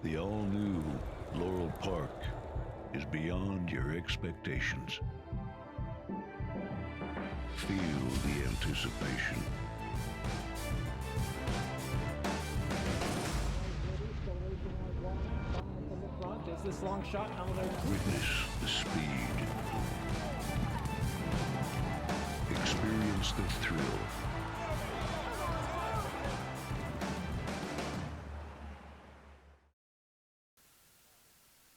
The all-new Laurel Park is beyond your expectations. Feel the anticipation. Is this long shot? Witness the speed. Experience the thrill.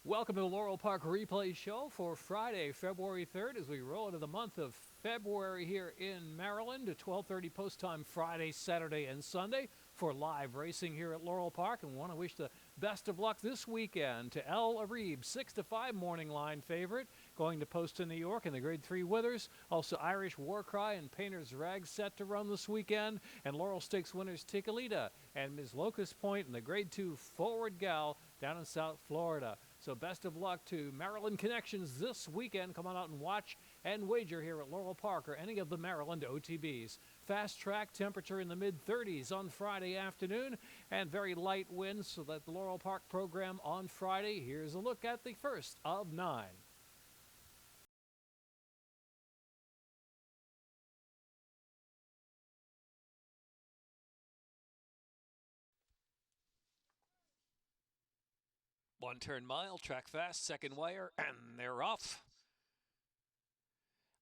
Welcome to the Laurel Park Replay Show for Friday, February 3rd, as we roll into the month of February here in Maryland at 12:30 post time Friday, Saturday, and Sunday for live racing here at Laurel Park. And we want to wish the best of luck this weekend to El Arib, 6-5 morning line favorite, going to post in New York in the Grade 3 Withers. Also Irish Warcry and Painter's Rag set to run this weekend. And Laurel Stakes winners Ticalita and Ms. Locust Point in the Grade 2 Forward Gal down in South Florida. So best of luck to Maryland connections this weekend. Come on out and watch and wager here at Laurel Park or any of the Maryland OTBs. Fast track temperature in the mid-30s on Friday afternoon and very light winds, so that the Laurel Park program on Friday. Here's a look at the first of 9. One turn mile, track fast, second wire, and they're off.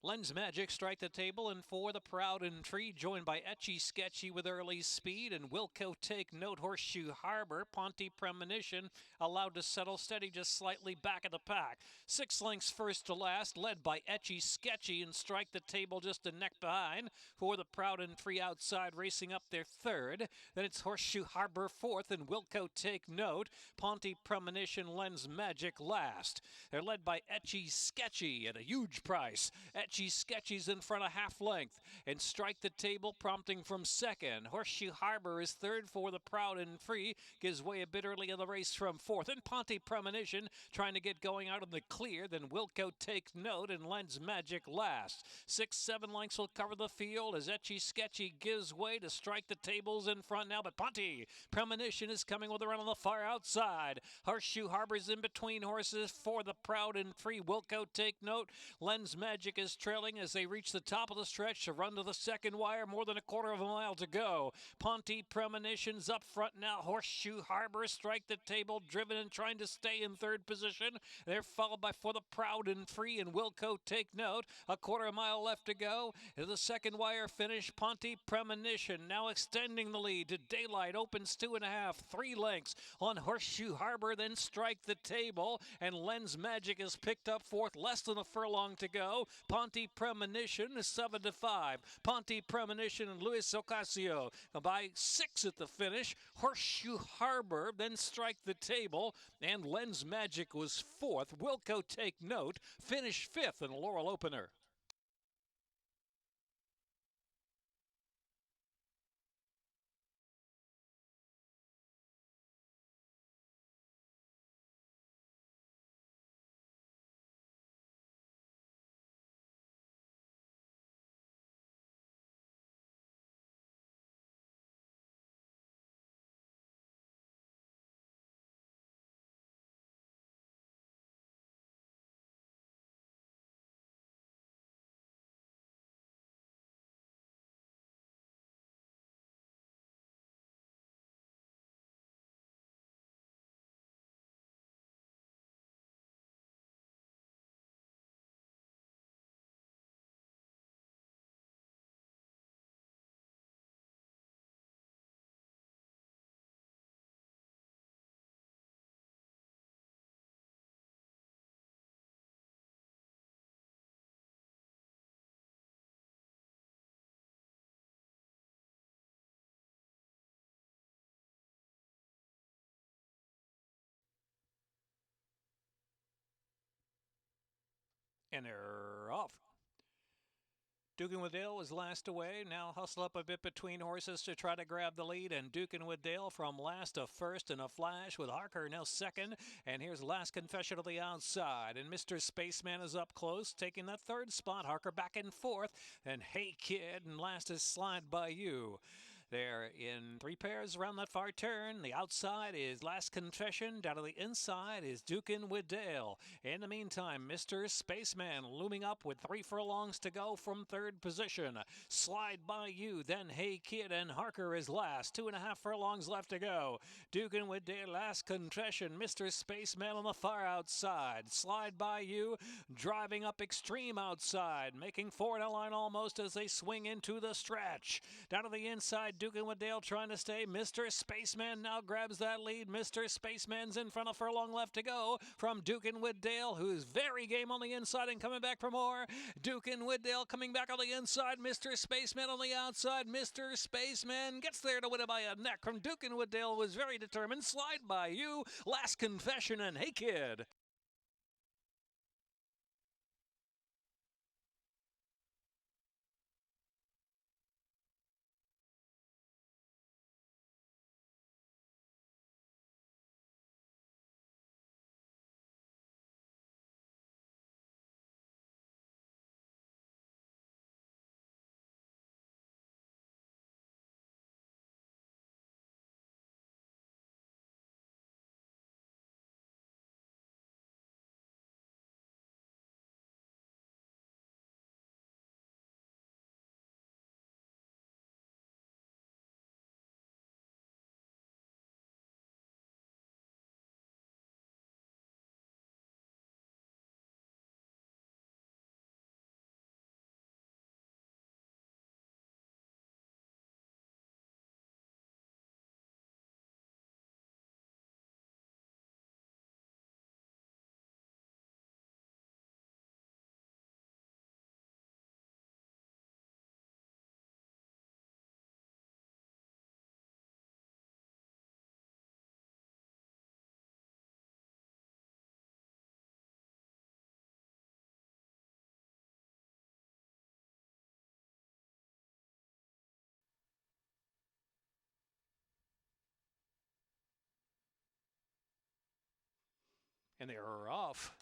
Lens Magic strike the table, and for the Proud and Tree, joined by Etchy Sketchy with early speed, and Wilco Take Note, Horseshoe Harbor, Ponte Premonition allowed to settle steady just slightly back of the pack. 6 lengths first to last, led by Etchy Sketchy, and strike the table just a neck behind. For the Proud and Tree outside, racing up their third. Then it's Horseshoe Harbor fourth, and Wilco Take Note, Ponte Premonition, Lens Magic last. They're led by Etchy Sketchy at a huge price. Etchy Sketchy's in front of half length, and strike the table prompting from second. Horseshoe Harbor is third for the Proud and Free, gives way a bit early in the race from fourth. And Ponte Premonition trying to get going out in the clear. Then Wilco Take Note and Lens Magic last. 6-7 lengths will cover the field as Etchy Sketchy gives way to strike the tables in front now. But Ponte Premonition is coming with a run on the far outside. Horseshoe Harbor's in between horses for the Proud and Free. Wilco Take Note. Lens Magic is trailing as they reach the top of the stretch to run to the second wire. More than a quarter of a mile to go. Ponte Premonition's up front now. Horseshoe Harbor strike the table, driven and trying to stay in third position. They're followed by For the Proud and Free and Wilco Take Note. A quarter mile left to go. To the second wire finish, Ponte Premonition now extending the lead to Daylight. Opens 2.5, 3 lengths on Horseshoe Harbor. Then strike the table, and Lens Magic is picked up fourth. Less than a furlong to go. Ponte Premonition is 7-5. Ponte Premonition and Luis Ocasio by 6 at the finish. Horseshoe Harbor then strike the table, and Lens Magic was fourth. Wilco Take Note finished fifth in a Laurel opener. And they're off. Dukin with Dale was last away. Now hustle up a bit between horses to try to grab the lead. And Dukin with Dale from last to first in a flash, with Harker now second. And here's Last Confession to the outside. And Mr. Spaceman is up close, taking that third spot. Harker back in fourth. And Hey Kid and last is Slide by You. They're in three pairs around that far turn. The outside is Last Confession. Down to the inside is Dukin with Dale. In the meantime, Mr. Spaceman looming up with 3 furlongs to go from third position. Slide By You, then Hey Kid, and Harker is last. 2.5 furlongs left to go. Dukin with Dale, Last Confession. Mr. Spaceman on the far outside. Slide By You driving up extreme outside, making 4 in a line almost as they swing into the stretch. Down to the inside, Dukin with Dale trying to stay. Mr. Spaceman now grabs that lead. Mr. Spaceman's in front, of furlong left to go from Dukin with Dale, who's very game on the inside and coming back for more. Dukin with Dale coming back on the inside. Mr. Spaceman on the outside. Mr. Spaceman gets there to win it by a neck from Dukin with Dale, was very determined. Slide By You, Last Confession, and Hey Kid. And they're off.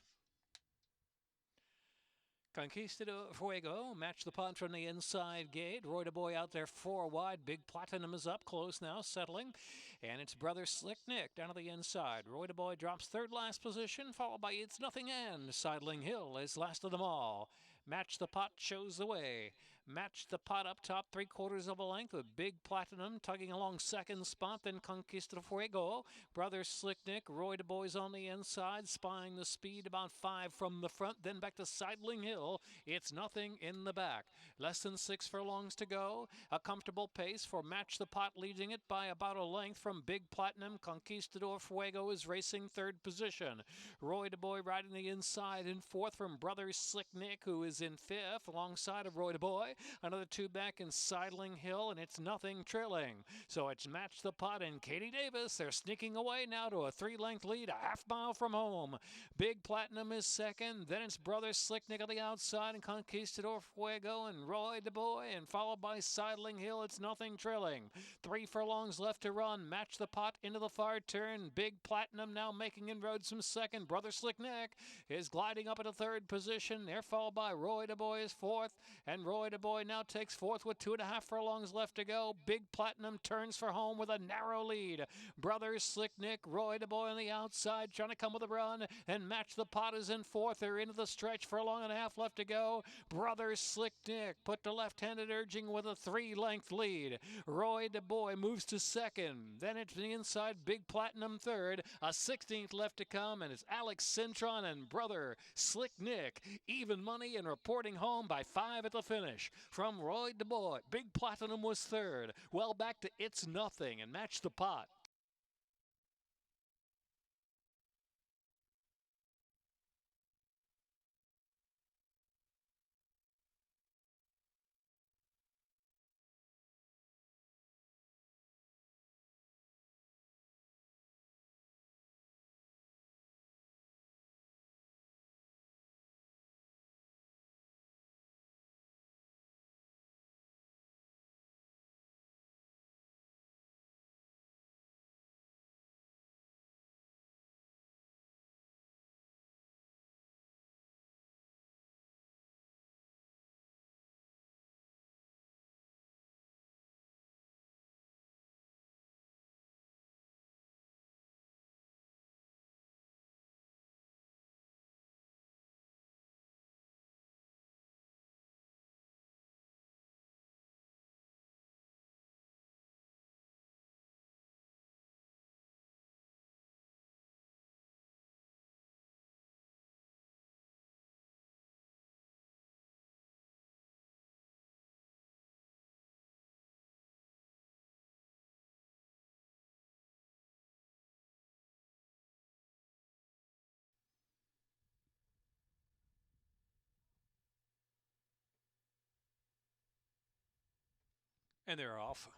Conquistador Fuego match the punt from the inside gate. Roy Boy out there 4 wide. Big Platinum is up close now, settling. And it's brother Slick Nick down to the inside. Roy Boy drops third last position, followed by It's Nothing and Sidling Hill is last of them all. Match the Pot shows the way. Match the Pot up top 3/4 of a length with Big Platinum tugging along second spot. Then Conquista Fuego. Brother Slick Nick, Roy the Boys on the inside, spying the speed about 5 from the front. Then back to Sidling Hill. It's Nothing in the back. Less than 6 furlongs to go. A comfortable pace for Match the Pot, leading it by about a length from Big Platinum. Conquistador Fuego is racing third position. Roy the Boy riding the inside in fourth from Brother Slick Nick, who is in fifth alongside of Roy the Boy. Another 2 back in Sidling Hill, and It's Nothing trailing. So it's Match the Pot and Katie Davis. They're sneaking away now to a 3-length lead, a half mile from home. Big Platinum is second. Then it's Brother Slick Nick on the outside and Conquistador Fuego and Roy the Boy, and followed by Sidling Hill. It's Nothing trailing. 3 furlongs left to run. Match the Pot into the far turn. Big Platinum now making inroads from second. Brother Slick Nick is gliding up into third position. They're followed by Roy the Boy is fourth, and Roy the Boy now takes fourth with 2.5 furlongs left to go. Big Platinum turns for home with a narrow lead. Brother Slick Nick, Roy the Boy on the outside trying to come with a run, and Match the Pot is in fourth. They're into the stretch, furlong and a half left to go. Brother Slick Nick put to left-handed urging with a 3-length lead. Roy the Boy moves to second. Then it's the inside, Big Platinum third. A 16th left to come, and it's Alex Cintron and Brother Slick Nick. Even money and reporting home by 5 at the finish. From Roy the Boy, Big Platinum was third. Well back to It's Nothing and Match the Pot. And they're off.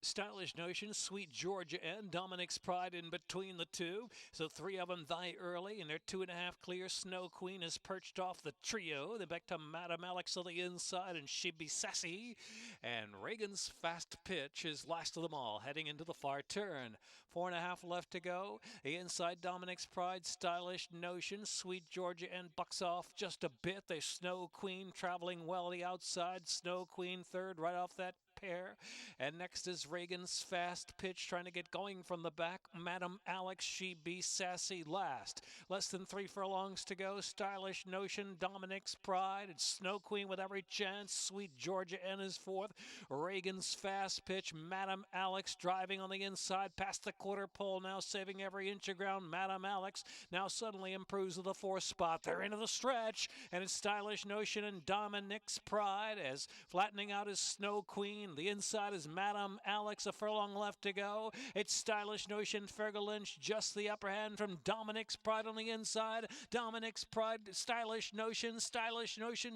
Stylish Notion, Sweet Georgia, and Dominic's Pride in between the two. So three of them thy early, and they're 2.5 clear. Snow Queen is perched off the trio. They're back to Madam Alex on the inside, and She Be Sassy. And Reagan's Fast Pitch is last of them all, heading into the far turn. 4.5 left to go. The inside, Dominic's Pride, Stylish Notion, Sweet Georgia, and bucks off just a bit. There's Snow Queen traveling well the outside. Snow Queen third right off that pair. And next is Reagan's Fast Pitch trying to get going from the back. Madam Alex, She Be Sassy last. Less than 3 furlongs to go. Stylish Notion, Dominic's Pride. It's Snow Queen with every chance. Sweet Georgia N is fourth. Reagan's Fast Pitch. Madam Alex driving on the inside past the quarter pole now, saving every inch of ground. Madam Alex now suddenly improves to the 4th spot. They're into the stretch, and it's Stylish Notion and Dominic's Pride as flattening out is Snow Queen. The inside is Madam Alex, a furlong left to go. It's Stylish Notion, Fergal Lynch, just the upper hand from Dominic's Pride on the inside. Dominic's Pride, Stylish Notion,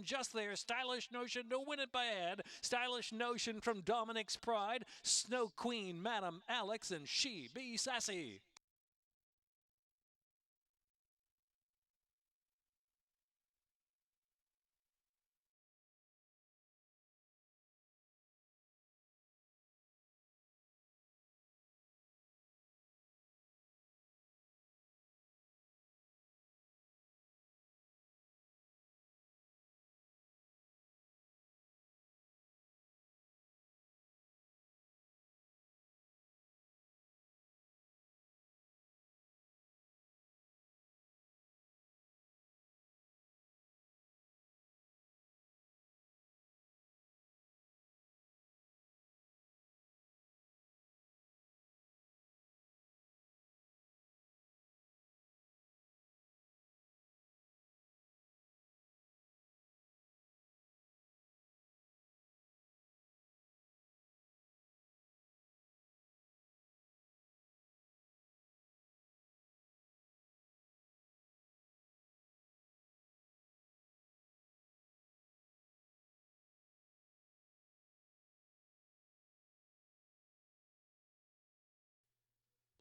just there. Stylish Notion to win it by head. Stylish Notion from Dominic's Pride. Snow Queen, Madam Alex, and She Be Sassy.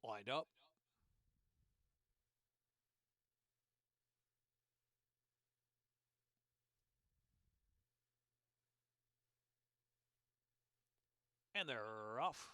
Lined up. And they're off.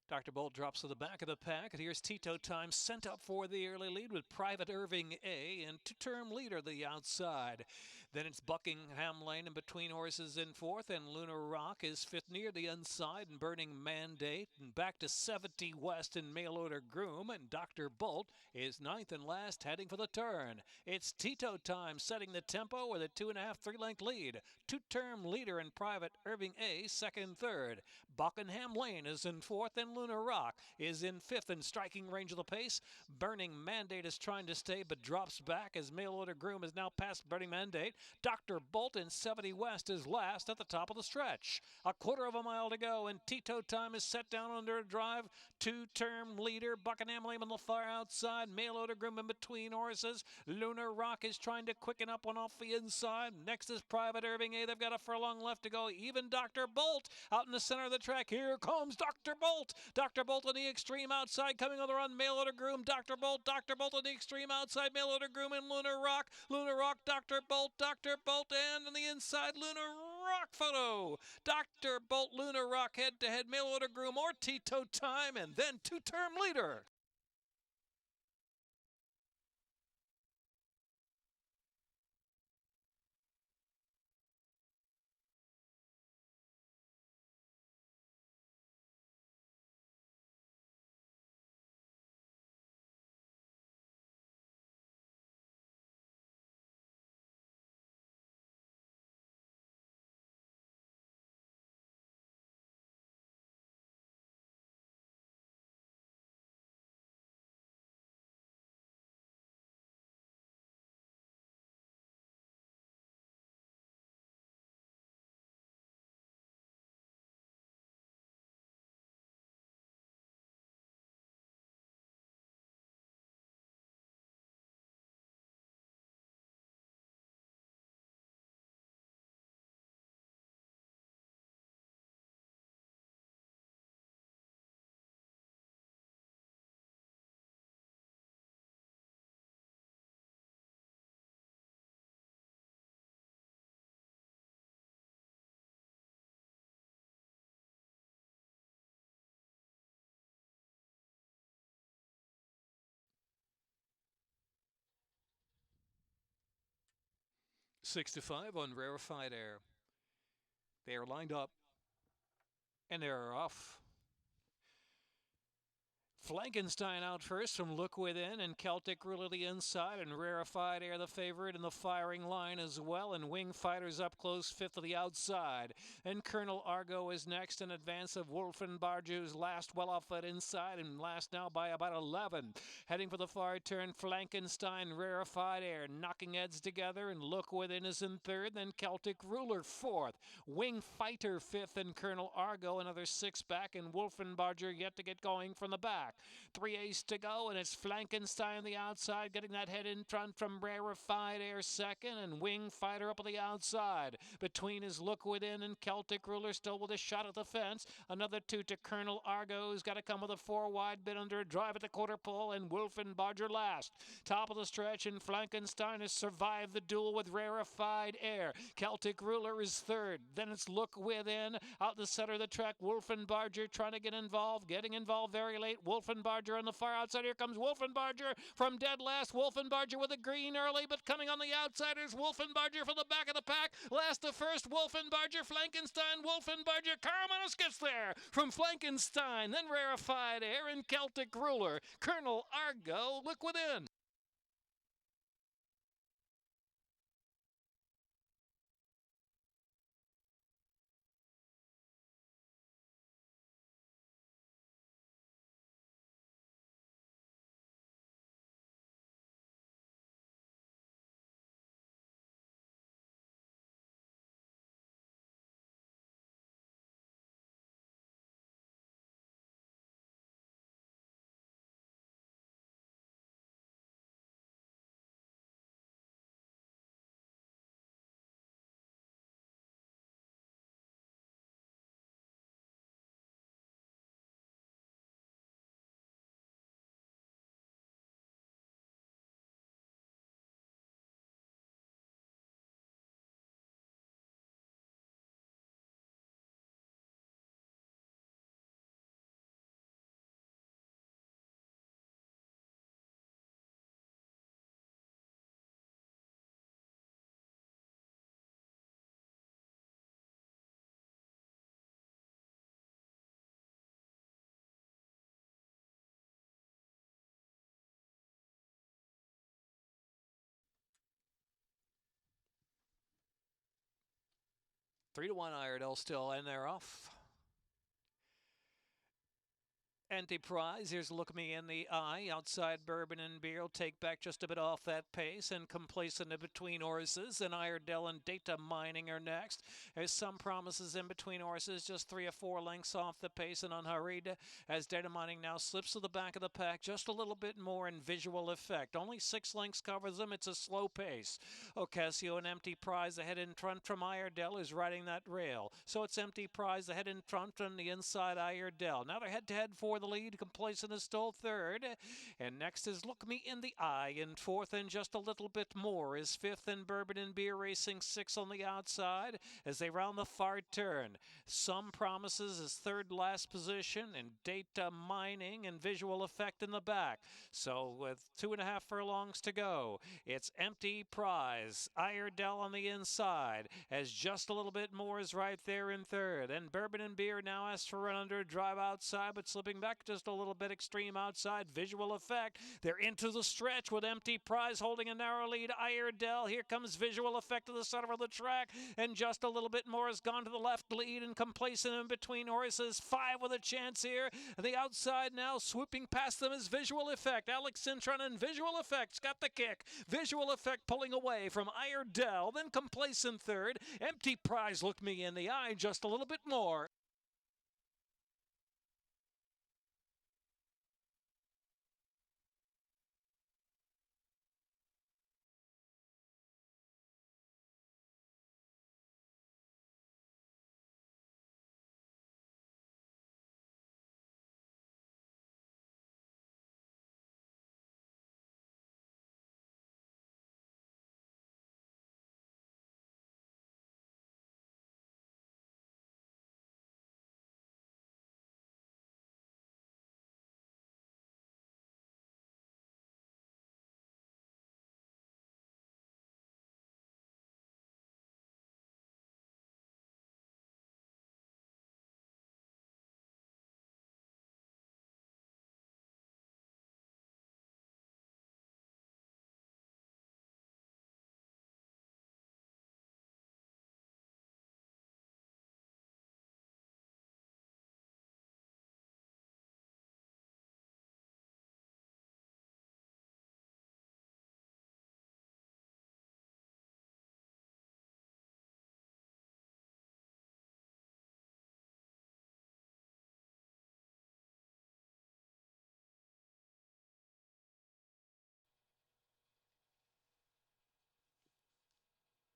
Dr. Bolt drops to the back of the pack, and here's Tito Time sent up for the early lead with Private Irving A and two-term leader the outside. Then it's Buckingham Lane in between horses in fourth, and Lunar Rock is fifth near the inside, and Burning Mandate, and back to 70 West in Mail Order Groom, and Dr. Bolt is ninth and last heading for the turn. It's Tito Time setting the tempo with a 2.5, 3-length lead. Two-term leader in Private Irving A, second, third. Buckingham Lane is in fourth, and Lunar Rock is in fifth in striking range of the pace. Burning Mandate is trying to stay but drops back as Mail Order Groom is now past Burning Mandate. Dr. Bolt in 70 West is last at the top of the stretch. A quarter of a mile to go, and Tito Time is set down under a drive. Two-term leader Buckingham Lane on the far outside. Mail Order Groom in between horses. Lunar Rock is trying to quicken up one off the inside. Next is Private Irving A. They've got a furlong left to go. Even Dr. Bolt out in the center of the track. Here comes Dr. Bolt. Dr. Bolt on the extreme outside, coming on the run. Mail Order Groom, Dr. Bolt on the extreme outside. Mail Order Groom and Lunar Rock. Lunar Rock, Dr. Bolt, and on the inside, Lunar Rock photo. Dr. Bolt, Lunar Rock head to head. Mail Order Groom or Tito Time, and then two-term leader. 6-5 on Rarefied Air. They are lined up and they're off. Flankenstein out first from Look Within, and Celtic Ruler the inside, and Rarefied Air the favorite in the firing line as well, and Wing Fighters up close fifth to the outside. And Colonel Argo is next in advance of Wolfenbarger, who's last well off that inside and last now by about 11. Heading for the far turn, Flankenstein, Rarefied Air knocking heads together, and Look Within is in third, then Celtic Ruler fourth. Wing Fighter fifth, and Colonel Argo another 6 back, and Wolfenbarger yet to get going from the back. 3 ace to go, and it's Flankenstein on the outside, getting that head in front from Rarefied Air second, and Wing Fighter up on the outside. Between is Look Within and Celtic Ruler, still with a shot at the fence. Another 2 to Colonel Argo, who's got to come with a 4 wide bit under a drive at the quarter pole, and Wolfenbarger last. Top of the stretch, and Flankenstein has survived the duel with Rarefied Air. Celtic Ruler is third. Then it's Look Within. Out the center of the track, Wolfenbarger trying to get involved, getting involved very late. Wolfenbarger on the far outside. Here comes Wolfenbarger from dead last. Wolfenbarger with a green early, but coming on the outsiders. Wolfenbarger from the back of the pack. Last to first, Wolfenbarger, Flankenstein, Wolfenbarger. Carmanos gets there from Flankenstein. Then Rarefied Air and Celtic Ruler. Colonel Argo, Look Within. Three to one Iredell still, and they're off. Enterprise, here's Look Me in the Eye. Outside Bourbon and Beer will take back just a bit off that pace, and Complacent in between horses. And Iredell and Data Mining are next. There's some promises in between horses, just 3 or 4 lengths off the pace and unhurried. As Data Mining now slips to the back of the pack, just a little bit more in visual effect. Only 6 lengths covers them. It's a slow pace. Ocasio and Empty Prize ahead in front from Iredell is riding that rail. So it's Empty Prize ahead in front from the inside Iredell. Now they're head-to-head for the lead. Complacent is still third, and next is Look Me in the Eye in fourth, and just a little bit more is fifth, and Bourbon and Beer racing 6 on the outside as they round the far turn. Some Promises is third last position, and Data Mining and Visual Effect in the back. So with 2.5 furlongs to go, it's Empty Prize. Iredell on the inside as just a little bit more is right there in third, and Bourbon and Beer now asks for run under drive outside, but slipping back just a little bit extreme outside. Visual Effect, they're into the stretch with Empty Prize holding a narrow lead. Iredell, here comes Visual Effect to the center of the track, and just a little bit more has gone to the left lead, and Complacent in between horses. 5 with a chance here. The outside now swooping past them is Visual Effect. Alex Cintron and Visual Effect's got the kick. Visual Effect pulling away from Iredell, then Complacent third. Empty Prize, Look Me in the Eye, just a little bit more.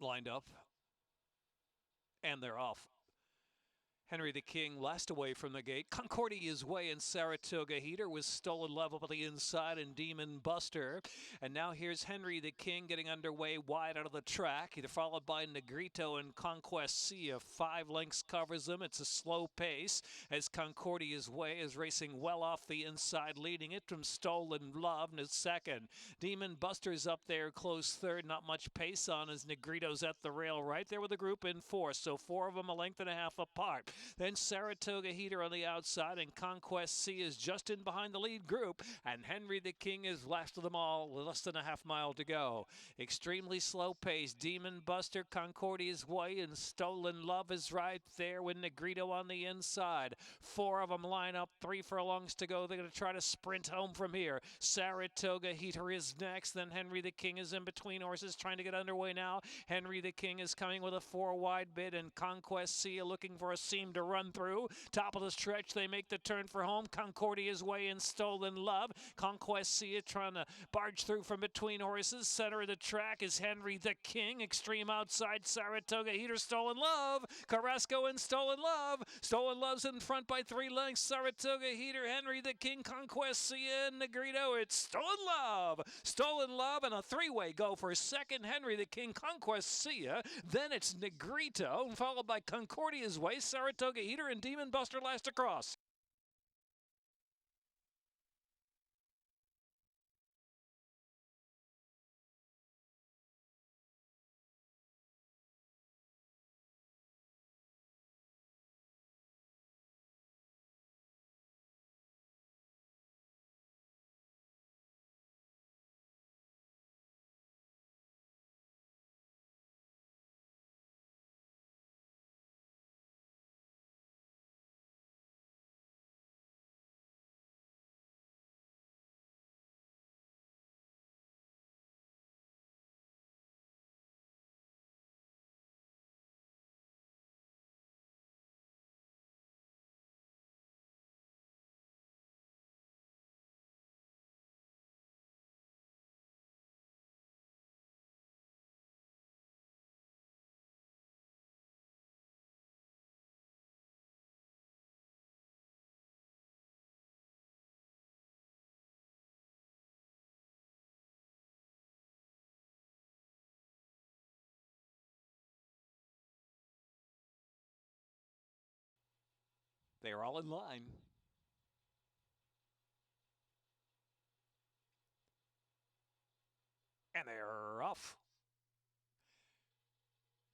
lined up, and they're off. Henry the King last away from the gate. Concordia's Way and Saratoga Heater was stolen level by the inside and Demon Buster. And now here's Henry the King getting underway wide out of the track. Either followed by Negrito and Conquest Sea. 5 lengths covers them. It's a slow pace as Concordia's Way is racing well off the inside, leading it from Stolen Love in his second. Demon Buster's up there close third. Not much pace on as Negrito's at the rail right there with the group in 4. So 4 of them a length and a half apart. Then Saratoga Heater on the outside, and Conquest Sea is just in behind the lead group, and Henry the King is last of them all, less than a half mile to go. Extremely slow pace. Demon Buster, Concordia's Way, and Stolen Love is right there with Negrito on the inside. 4 of them line up, 3 furlongs to go. They're going to try to sprint home from here. Saratoga Heater is next, then Henry the King is in between horses trying to get underway now. Henry the King is coming with a 4 wide bid, and Conquest Sea looking for a seam to run through. Top of the stretch, they make the turn for home. Concordia's Way and Stolen Love. Conquest Sea trying to barge through from between horses. Center of the track is Henry the King. Extreme outside, Saratoga Heater, Stolen Love. Carrasco and Stolen Love. Stolen Love's in front by 3 lengths. Saratoga Heater, Henry the King, Conquest Sea, and Negrito. It's Stolen Love. Stolen Love and a 3-way go for second. Henry the King, Conquest Sea. Then it's Negrito, followed by Concordia's Way, Saratoga Heater, and Demon Buster last across. They are all in line. And they're off.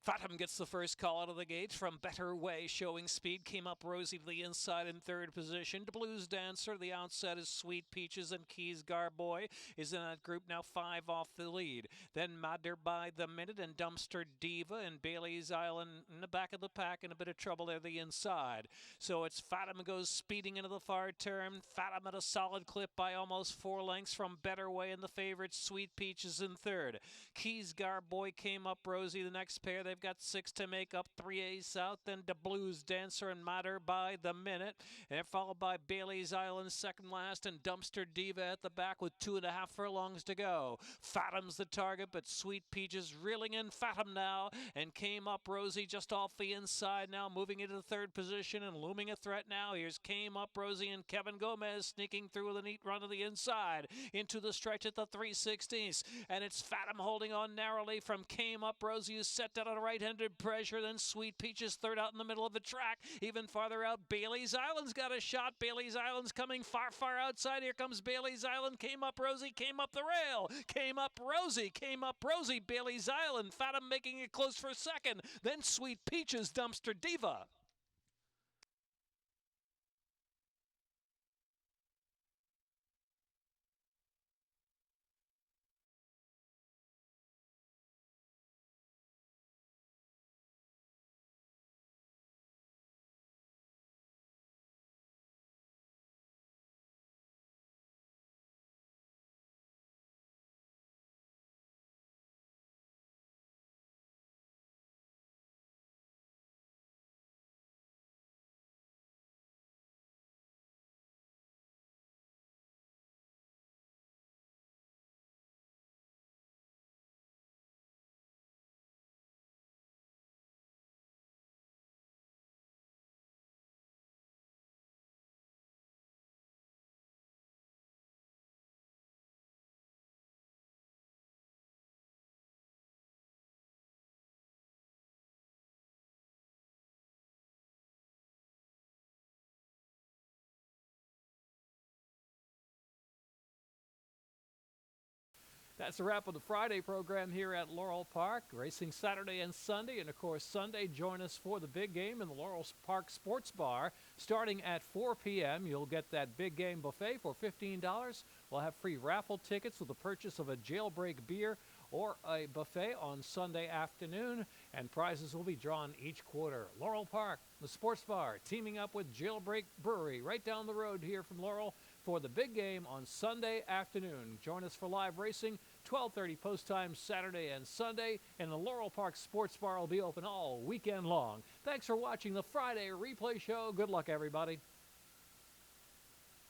Fathom gets the first call out of the gates from Better Way, showing speed. Came up Rosie to the inside in third position. To Blues Dancer, the outset is Sweet Peaches, and Keys Garboy is in that group now 5 off the lead. Then Madder by the Minute and Dumpster Diva and Bailey's Island in the back of the pack, in a bit of trouble there the inside. So it's Fathom goes speeding into the far turn. Fathom at a solid clip by almost 4 lengths from Better Way, and the favorite Sweet Peaches in third. Keys Garboy came up Rosie the next pair. They've got 6 to make up 3A South, then to Blues Dancer and Matter by the Minute. And followed by Bailey's Island second last, and Dumpster Diva at the back with 2.5 furlongs to go. Fathom's the target, but Sweet Peaches reeling in Fathom now, and came up Rosie just off the inside now, moving into the third position and looming a threat now. Here's Came Up Rosie and Kevin Gomez sneaking through with a neat run to the inside into the stretch at the 3/16, and it's Fathom holding on narrowly from Came Up Rosie, who's set down on a right-handed pressure. Then Sweet Peaches third out in the middle of the track. Even farther out, Bailey's Island's got a shot. Bailey's Island's coming far, far outside. Here comes Bailey's Island. Came up Rosie, came up the rail. Came up Rosie, came up Rosie. Bailey's Island. Fathom making it close for second. Then Sweet Peaches, Dumpster Diva. That's a wrap of the Friday program here at Laurel Park. Racing Saturday and Sunday. And, of course, Sunday, join us for the big game in the Laurel Park Sports Bar. Starting at 4 p.m., you'll get that big game buffet for $15. We'll have free raffle tickets with the purchase of a jailbreak beer or a buffet on Sunday afternoon, and prizes will be drawn each quarter. Laurel Park, the sports bar, teaming up with Jailbreak Brewery right down the road here from Laurel for the big game on Sunday afternoon. Join us for live racing, 12:30 post time Saturday and Sunday, and the Laurel Park Sports Bar will be open all weekend long. Thanks for watching the Friday replay show. Good luck, everybody.